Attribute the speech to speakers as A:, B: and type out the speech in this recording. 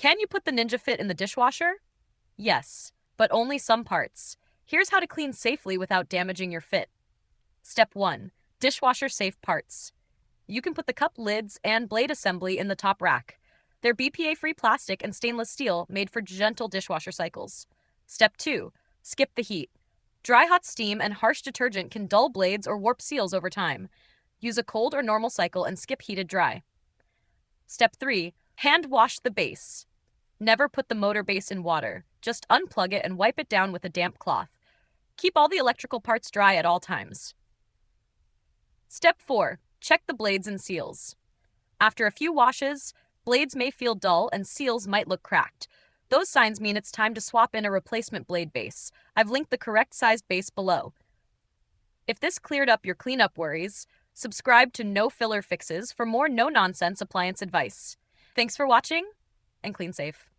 A: Can you put the Ninja Fit in the dishwasher? Yes, but only some parts. Here's how to clean safely without damaging your fit. Step 1. Dishwasher safe parts. You can put the cup lids and blade assembly in the top rack. They're BPA-free plastic and stainless steel made for gentle dishwasher cycles. Step 2. Skip the heat. Dry hot steam and harsh detergent can dull blades or warp seals over time. Use a cold or normal cycle and skip heated dry. Step 3. Hand wash the base. Never put the motor base in water. Just unplug it and wipe it down with a damp cloth. Keep all the electrical parts dry at all times. Step 4. Check the blades and seals. After a few washes, blades may feel dull and seals might look cracked. Those signs mean it's time to swap in a replacement blade base. I've linked the correct sized base below. If this cleared up your cleanup worries, subscribe to No Filler Fixes for more no-nonsense appliance advice. Thanks for watching, and clean safe.